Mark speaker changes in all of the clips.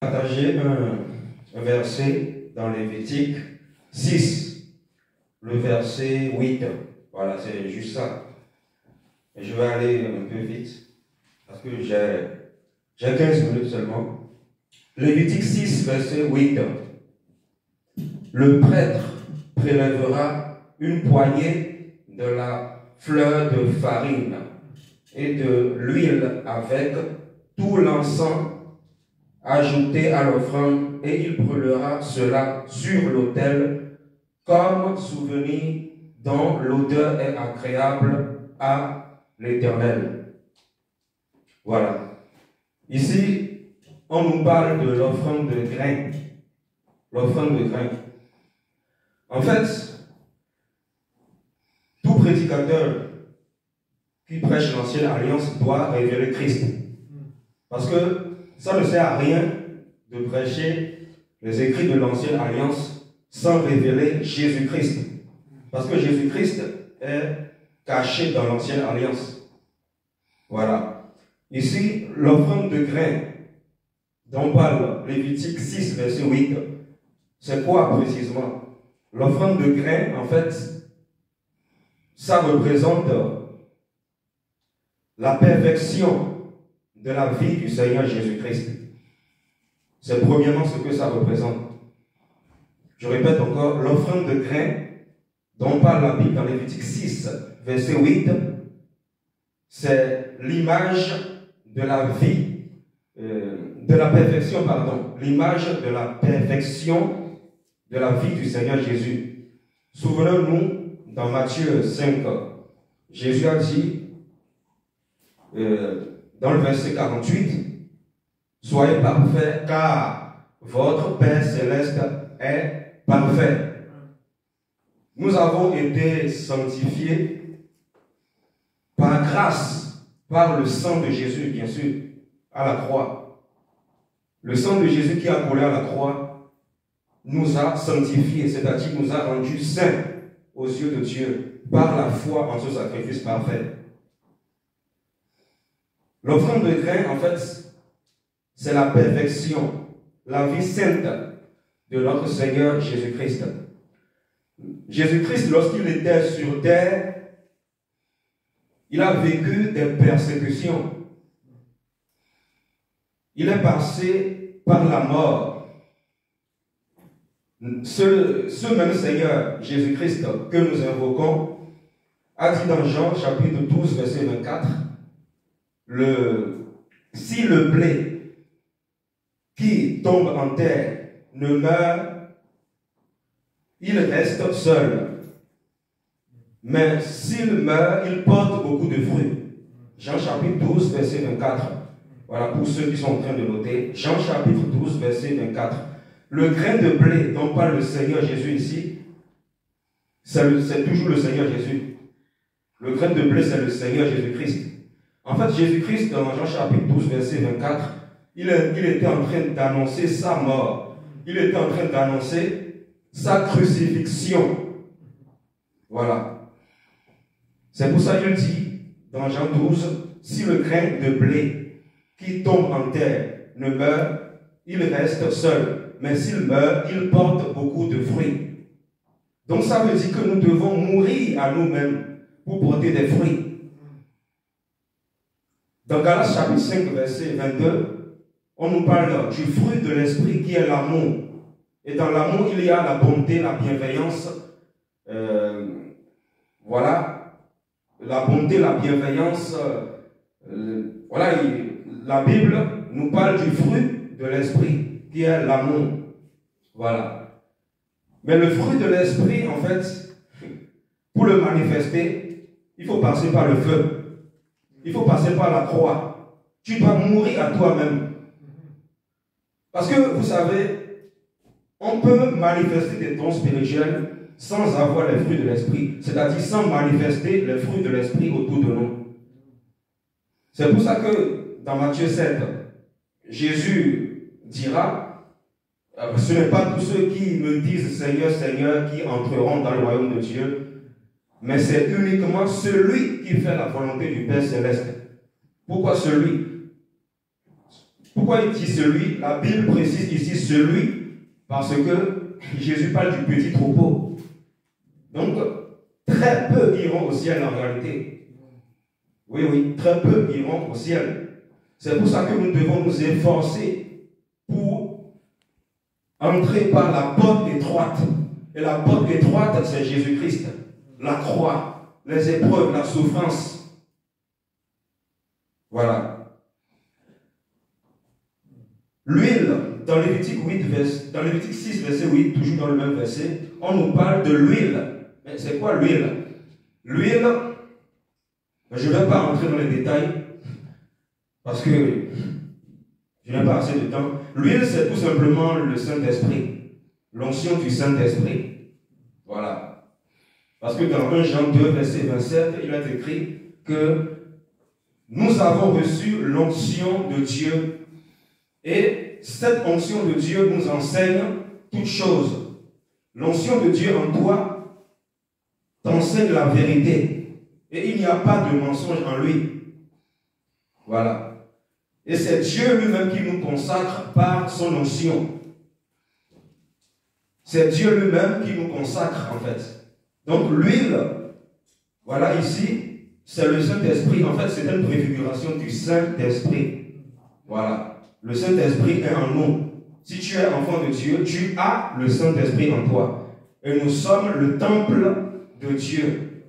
Speaker 1: Partager un verset dans Lévitique 6, le verset 8. Voilà, c'est juste ça. Et je vais aller un peu vite, parce que j'ai 15 minutes seulement. Lévitique 6, verset 8. Le prêtre prélèvera une poignée de la fleur de farine et de l'huile avec tout l'encens ajouté à l'offrande, et il brûlera cela sur l'autel comme souvenir dont l'odeur est agréable à l'Éternel. Voilà. Ici, on nous parle de l'offrande de grains. L'offrande de grains. En fait, tout prédicateur qui prêche l'ancienne alliance doit révéler Christ. Parce que ça ne sert à rien de prêcher les écrits de l'ancienne alliance sans révéler Jésus-Christ. Parce que Jésus-Christ est caché dans l'ancienne alliance. Voilà. Ici, l'offrande de grains dont parle Lévitique 6, verset 8, c'est quoi précisément? L'offrande de grains, en fait, ça représente la perfection de la vie du Seigneur Jésus-Christ. C'est premièrement ce que ça représente. Je répète encore, l'offrande de grains dont parle la Bible dans Lévitique 6, verset 8, c'est l'image de la vie, de la perfection, pardon, l'image de la perfection de la vie du Seigneur Jésus. Souvenons-nous, dans Matthieu 5, Jésus a dit, dans le verset 48, « Soyez parfaits, car votre Père céleste est parfait. » Nous avons été sanctifiés par grâce, par le sang de Jésus, bien sûr, à la croix. Le sang de Jésus qui a coulé à la croix nous a sanctifiés, c'est-à-dire nous a rendus saints aux yeux de Dieu par la foi en ce sacrifice parfait. L'offrande de grains, en fait, c'est la perfection, la vie sainte de notre Seigneur Jésus-Christ. Jésus-Christ, lorsqu'il était sur terre, il a vécu des persécutions. Il est passé par la mort. Ce même Seigneur Jésus-Christ que nous invoquons a dit dans Jean chapitre 12, verset 24, si le blé qui tombe en terre ne meurt, il reste seul. Mais s'il meurt, il porte beaucoup de fruits. Jean chapitre 12, verset 24. Voilà, pour ceux qui sont en train de noter. Jean chapitre 12, verset 24. Le grain de blé dont parle le Seigneur Jésus ici, c'est toujours le Seigneur Jésus. Le grain de blé, c'est le Seigneur Jésus-Christ. En fait, Jésus-Christ, dans Jean chapitre 12, verset 24, il était en train d'annoncer sa mort. Il était en train d'annoncer sa crucifixion. Voilà. C'est pour ça qu'il dit, dans Jean 12, si le grain de blé qui tombe en terre ne meurt, il reste seul. Mais s'il meurt, il porte beaucoup de fruits. Donc ça veut dire que nous devons mourir à nous-mêmes pour porter des fruits. Dans Galates chapitre 5, verset 22, on nous parle du fruit de l'esprit qui est l'amour. Et dans l'amour, il y a la bonté, la bienveillance. Voilà. La bonté, la bienveillance. Voilà. La Bible nous parle du fruit de l'esprit qui est l'amour. Voilà. Mais le fruit de l'esprit, en fait, pour le manifester, il faut passer par le feu. Il faut passer par la croix. Tu dois mourir à toi-même. Parce que, vous savez, on peut manifester des dons spirituels sans avoir les fruits de l'esprit. C'est-à-dire sans manifester les fruits de l'esprit autour de nous. C'est pour ça que, dans Matthieu 7, Jésus dira, ce n'est pas tous ceux qui me disent Seigneur, Seigneur qui entreront dans le royaume de Dieu, mais c'est uniquement celui qui fait la volonté du Père Céleste. Pourquoi celui? Pourquoi il dit celui? La Bible précise ici celui, parce que Jésus parle du petit troupeau. Donc, très peu iront au ciel en réalité. Oui, oui, très peu iront au ciel. C'est pour ça que nous devons nous efforcer pour entrer par la porte étroite. Et la porte étroite, c'est Jésus-Christ. La croix, les épreuves, la souffrance. Voilà. L'huile, dans Lévitique 6, verset 8, toujours dans le même verset, on nous parle de l'huile. Mais c'est quoi l'huile? L'huile, je ne vais pas rentrer dans les détails, parce que je n'ai pas assez de temps. L'huile, c'est tout simplement le Saint-Esprit, l'onction du Saint-Esprit. Voilà. Parce que dans 1 Jean 2, verset 27, il est écrit que nous avons reçu l'onction de Dieu. Et cette onction de Dieu nous enseigne toutes choses. L'onction de Dieu en toi t'enseigne la vérité. Et il n'y a pas de mensonge en lui. Voilà. Et c'est Dieu lui-même qui nous consacre par son onction. C'est Dieu lui-même qui nous consacre en fait. Donc l'huile, voilà ici, c'est le Saint-Esprit. En fait, c'est une préfiguration du Saint-Esprit. Voilà. Le Saint-Esprit est en nous. Si tu es enfant de Dieu, tu as le Saint-Esprit en toi. Et nous sommes le temple de Dieu.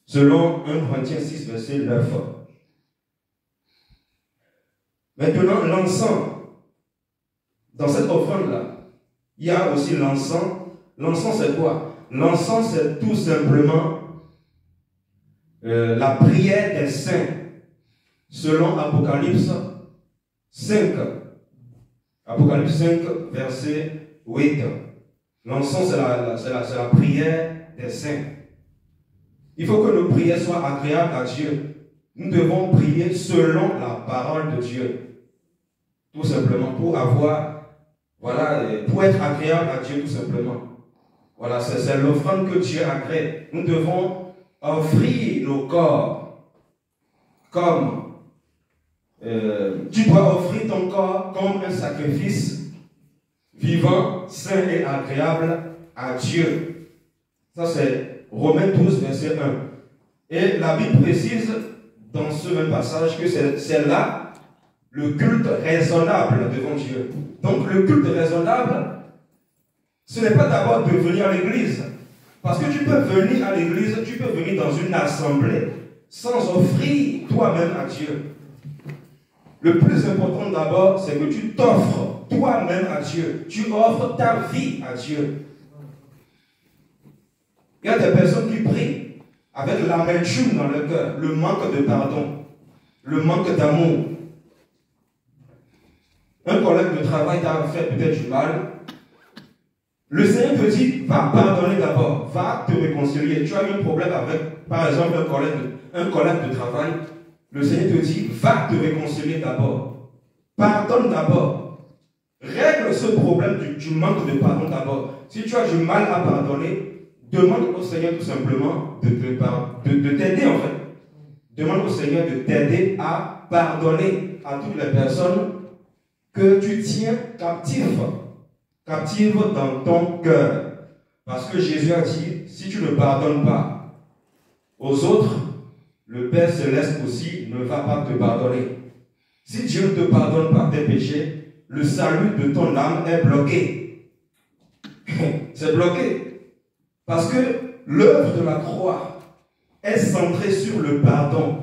Speaker 1: Selon 1 Corinthiens 6, verset 9. Maintenant, l'encens. Dans cette offrande-là, il y a aussi l'encens. L'encens, c'est quoi? L'encens, c'est tout simplement la prière des saints. Selon Apocalypse 5. Apocalypse 5, verset 8. L'encens, c'est la prière des saints. Il faut que nos prières soient agréables à Dieu. Nous devons prier selon la parole de Dieu. Tout simplement, pour avoir, voilà, pour être agréable à Dieu, tout simplement. Voilà, c'est l'offrande que Dieu agrée. Nous devons offrir nos corps comme tu dois offrir ton corps comme un sacrifice vivant, saint et agréable à Dieu. Ça c'est Romains 12, verset 1. Et la Bible précise dans ce même passage que c'est là le culte raisonnable devant Dieu. Donc le culte raisonnable, ce n'est pas d'abord de venir à l'église. Parce que tu peux venir à l'église, tu peux venir dans une assemblée sans offrir toi-même à Dieu. Le plus important d'abord, c'est que tu t'offres toi-même à Dieu. Tu offres ta vie à Dieu. Il y a des personnes qui prient avec l'amertume dans le cœur, le manque de pardon, le manque d'amour. Un collègue de travail t'a fait peut-être du mal. Le Seigneur te dit, va pardonner d'abord, va te réconcilier. Tu as eu un problème avec, par exemple, un collègue de travail. Le Seigneur te dit, va te réconcilier d'abord. Pardonne d'abord. Règle ce problème du manque de pardon d'abord. Si tu as du mal à pardonner, demande au Seigneur tout simplement de t'aider en fait. Demande au Seigneur de t'aider à pardonner à toutes les personnes que tu tiens captives dans ton cœur. Parce que Jésus a dit, si tu ne pardonnes pas aux autres, le Père Céleste aussi ne va pas te pardonner. Si Dieu ne te pardonne pas tes péchés, le salut de ton âme est bloqué. C'est bloqué. Parce que l'œuvre de la croix est centrée sur le pardon.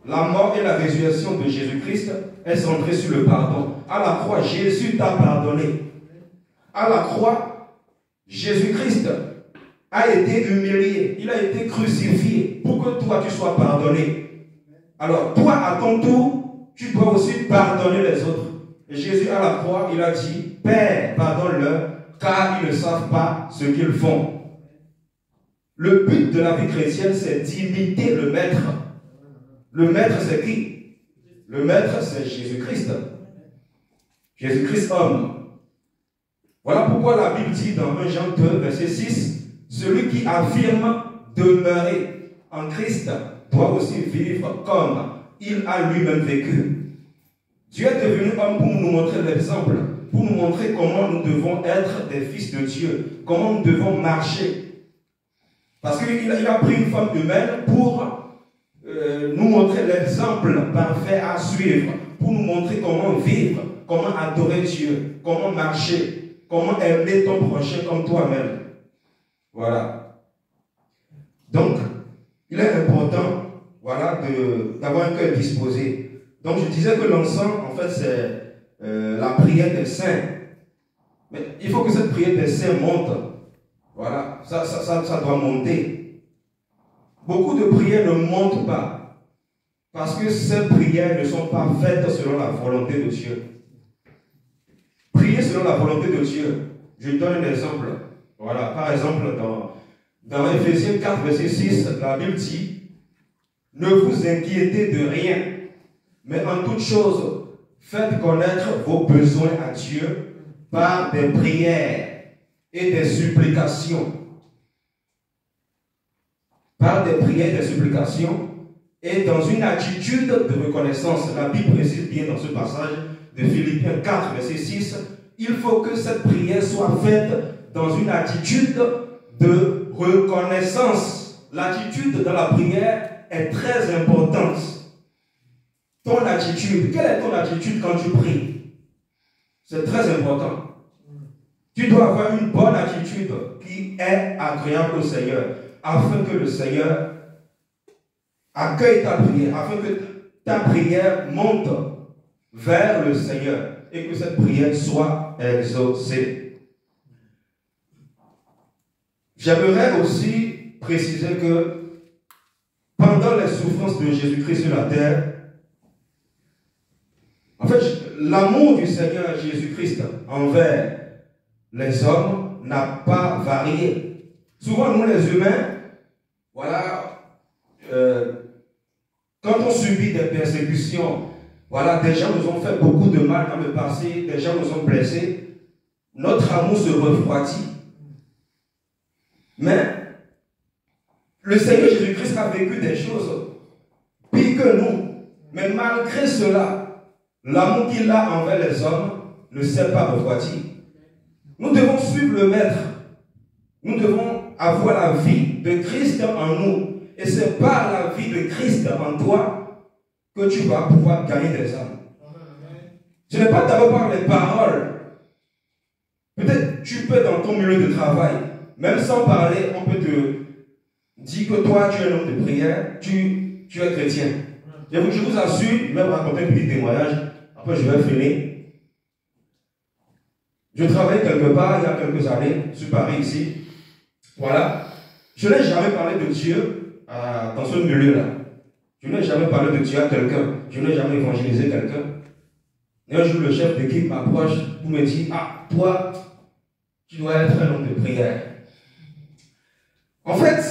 Speaker 1: La mort et la résurrection de Jésus-Christ est centrée sur le pardon. À la croix, Jésus t'a pardonné. À la croix, Jésus-Christ a été humilié. Il a été crucifié pour que toi, tu sois pardonné. Alors, toi, à ton tour, tu dois aussi pardonner les autres. Et Jésus, à la croix, il a dit, Père, pardonne-leur, car ils ne savent pas ce qu'ils font. Le but de la vie chrétienne, c'est d'imiter le Maître. Le Maître, c'est qui? Le Maître, c'est Jésus-Christ. Jésus-Christ homme. Voilà pourquoi la Bible dit dans 1 Jean 2, verset 6, celui qui affirme demeurer en Christ doit aussi vivre comme il a lui-même vécu. Dieu est devenu homme pour nous montrer l'exemple, pour nous montrer comment nous devons être des fils de Dieu, comment nous devons marcher. Parce qu'il a pris une femme humaine pour nous montrer l'exemple parfait à suivre, pour nous montrer comment vivre, comment adorer Dieu, comment marcher, comment aimer ton prochain comme toi-même. Voilà. Donc, il est important, voilà, d'avoir un cœur disposé. Donc, je disais que l'encens, en fait, c'est la prière des saints. Mais il faut que cette prière des saints monte. Voilà, ça doit monter. Beaucoup de prières ne montent pas. Parce que ces prières ne sont pas faites selon la volonté de Dieu. Prier selon la volonté de Dieu. Je donne un exemple. Voilà, par exemple, dans Ephésiens 4, verset 6, la Bible dit: ne vous inquiétez de rien, mais en toute chose, faites connaître vos besoins à Dieu par des prières et des supplications. Par des prières et des supplications, et dans une attitude de reconnaissance. La Bible précise bien dans ce passage de Philippiens 4, verset 6, il faut que cette prière soit faite dans une attitude de reconnaissance. L'attitude dans la prière est très importante. Ton attitude, quelle est ton attitude quand tu pries? C'est très important. Tu dois avoir une bonne attitude qui est agréable au Seigneur, afin que le Seigneur accueille ta prière, afin que ta prière monte vers le Seigneur et que cette prière soit exaucée. J'aimerais aussi préciser que pendant les souffrances de Jésus-Christ sur la terre, en fait, l'amour du Seigneur Jésus-Christ envers les hommes n'a pas varié. Souvent, nous les humains, voilà, quand on subit des persécutions, voilà, des gens nous ont fait beaucoup de mal dans le passé, des gens nous ont blessés, notre amour se refroidit. Mais le Seigneur Jésus-Christ a vécu des choses pires que nous. Mais malgré cela, l'amour qu'il a envers les hommes ne s'est pas refroidi. Nous devons suivre le Maître. Nous devons avoir la vie de Christ en nous. Et c'est par la vie de Christ en toi que tu vas pouvoir gagner des âmes. Ce n'est pas d'abord par les paroles. Peut-être tu peux dans ton milieu de travail, même sans parler, on peut te dire que toi tu es un homme de prière, tu es chrétien. Je vous assure, je vais vous raconter un petit témoignage, après je vais finir. Je travaillais quelque part il y a quelques années, sur Paris ici. Voilà. Je n'ai jamais parlé de Dieu dans ce milieu-là. Je n'ai jamais parlé de Dieu à quelqu'un. Je n'ai jamais évangélisé quelqu'un. Et un jour, le chef d'équipe m'approche pour me dire: ah, toi, tu dois être un homme de prière. En fait,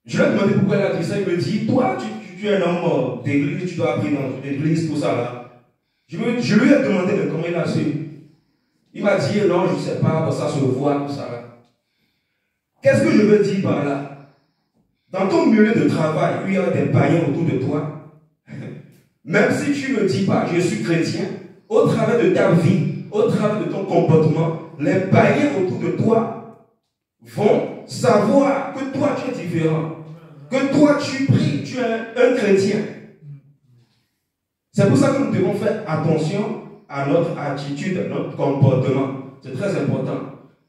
Speaker 1: je lui ai demandé pourquoi il a dit ça. Il me dit: toi, tu es un homme d'église, tu dois prier dans une église, tout ça là. Je lui ai demandé de comment il a su. Il m'a dit: non, je ne sais pas, ça se voit, tout ça là. Qu'est-ce que je veux dire par là? Dans ton milieu de travail, il y a des païens autour de toi. Même si tu ne dis pas: je suis chrétien, au travers de ta vie, au travers de ton comportement, les païens autour de toi vont savoir que toi tu es différent, que toi tu pries, tu es un chrétien. C'est pour ça que nous devons faire attention à notre attitude, à notre comportement. C'est très important.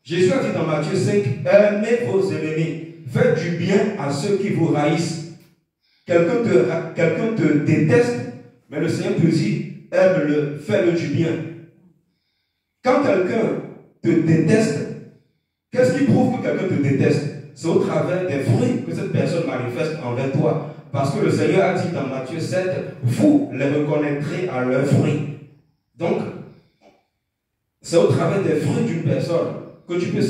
Speaker 1: Jésus a dit dans Matthieu 5, aimez vos ennemis, faites du bien à ceux qui vous haïssent. Quelqu'un te déteste, mais le Seigneur te dit, aime-le, fais-le du bien. Quand quelqu'un te déteste, qu'est-ce qui prouve que quelqu'un te déteste? C'est au travers des fruits que cette personne manifeste envers toi. Parce que le Seigneur a dit dans Matthieu 7, vous les reconnaîtrez à leurs fruits. Donc, c'est au travers des fruits d'une personne que tu peux savoir